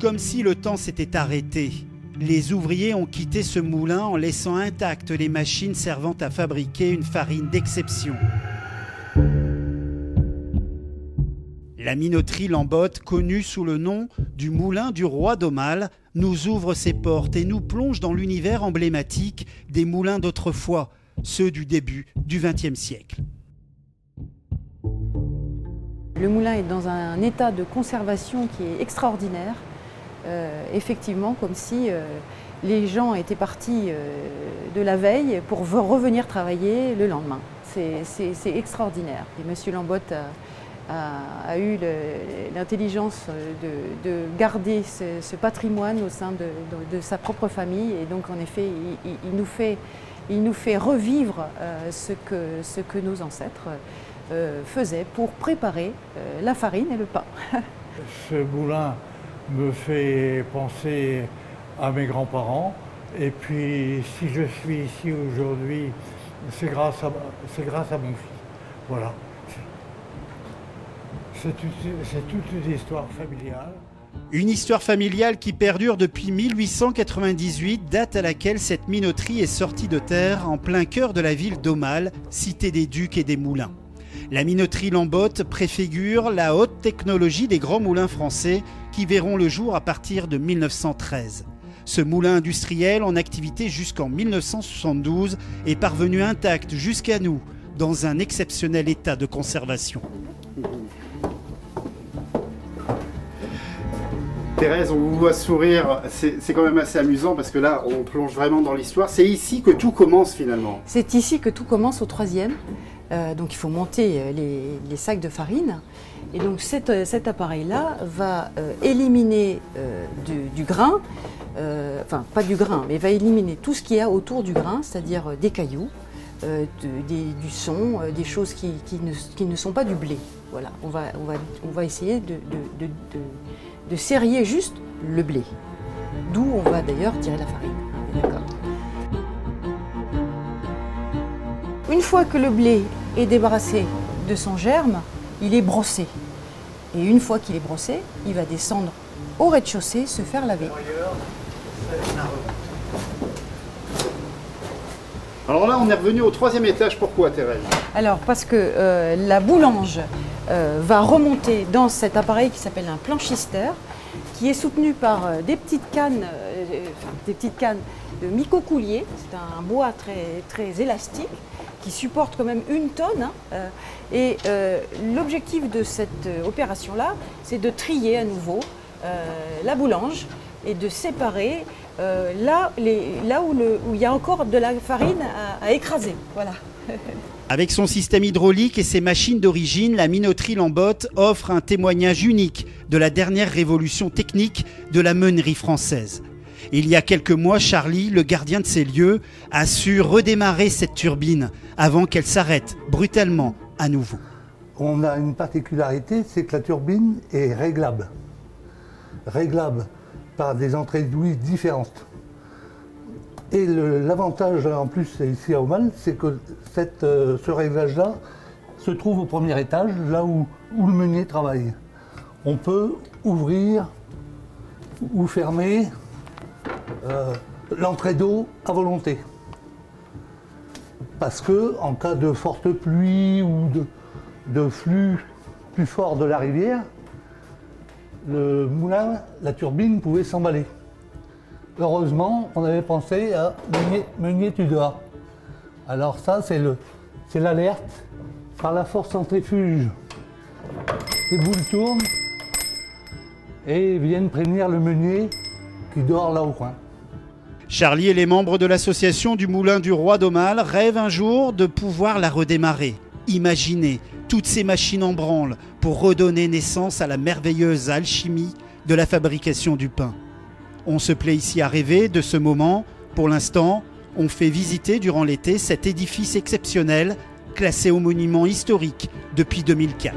Comme si le temps s'était arrêté. Les ouvriers ont quitté ce moulin en laissant intactes les machines servant à fabriquer une farine d'exception. La minoterie Lambotte, connue sous le nom du Moulin du Roi d'Aumale, nous ouvre ses portes et nous plonge dans l'univers emblématique des moulins d'autrefois, ceux du début du XXe siècle. Le moulin est dans un état de conservation qui est extraordinaire. Effectivement, comme si les gens étaient partis de la veille pour revenir travailler le lendemain. C'est extraordinaire. Et M. Lambotte a eu l'intelligence de garder ce patrimoine au sein de sa propre famille. Et donc, en effet, il nous fait revivre ce que nos ancêtres faisaient pour préparer la farine et le pain. Ce moulin me fait penser à mes grands-parents. Et puis, si je suis ici aujourd'hui, c'est grâce à mon fils. Voilà. C'est toute une histoire familiale. Une histoire familiale qui perdure depuis 1898, date à laquelle cette minoterie est sortie de terre en plein cœur de la ville d'Aumale, cité des Ducs et des Moulins. La minoterie Lambotte préfigure la haute technologie des grands moulins français qui verront le jour à partir de 1913. Ce moulin industriel, en activité jusqu'en 1972, est parvenu intact jusqu'à nous, dans un exceptionnel état de conservation. Thérèse, on vous voit sourire, c'est quand même assez amusant parce que là, on plonge vraiment dans l'histoire. C'est ici que tout commence finalement. C'est ici que tout commence au 3e. Donc il faut monter les sacs de farine. Et donc cet appareil-là va éliminer du grain, enfin pas du grain, mais va éliminer tout ce qu'il y a autour du grain, c'est-à-dire des cailloux, du son, des choses qui ne sont pas du blé. Voilà, on va essayer de serrer juste le blé, d'où on va d'ailleurs tirer la farine. D'accord. Une fois que le blé est débarrassé de son germe, il est brossé. Et une fois qu'il est brossé, il va descendre au rez-de-chaussée se faire laver. Alors là, on est revenu au 3e étage. Pourquoi, Thérèse? Alors, parce que la boulange va remonter dans cet appareil qui s'appelle un planchisteur, qui est soutenu par des petites cannes de micocoulier. C'est un bois très élastique qui supporte quand même 1 tonne. Et l'objectif de cette opération-là, c'est de trier à nouveau la boulange et de séparer là où il y a encore de la farine à écraser. Voilà. Avec son système hydraulique et ses machines d'origine, la minoterie Lambotte offre un témoignage unique de la dernière révolution technique de la meunerie française. Il y a quelques mois, Charlie, le gardien de ces lieux, a su redémarrer cette turbine avant qu'elle s'arrête brutalement à nouveau. On a une particularité, c'est que la turbine est réglable. Réglable par des entrées d'ouïe différentes. Et l'avantage en plus ici à Aumale, c'est que ce réglage-là se trouve au 1er étage, là où le meunier travaille. On peut ouvrir ou fermer l'entrée d'eau à volonté. Parce que en cas de forte pluie ou de flux plus fort de la rivière, le moulin, la turbine pouvait s'emballer. Heureusement, on avait pensé à meunier tu dehors. Alors ça, c'est l'alerte. Par la force centrifuge, les boules tournent et viennent prévenir le meunier qui dort là au coin. Charlie et les membres de l'association du Moulin du Roi d'Aumale rêvent un jour de pouvoir la redémarrer. Imaginez toutes ces machines en branle pour redonner naissance à la merveilleuse alchimie de la fabrication du pain. On se plaît ici à rêver de ce moment. Pour l'instant, on fait visiter durant l'été cet édifice exceptionnel classé au monument historique depuis 2004.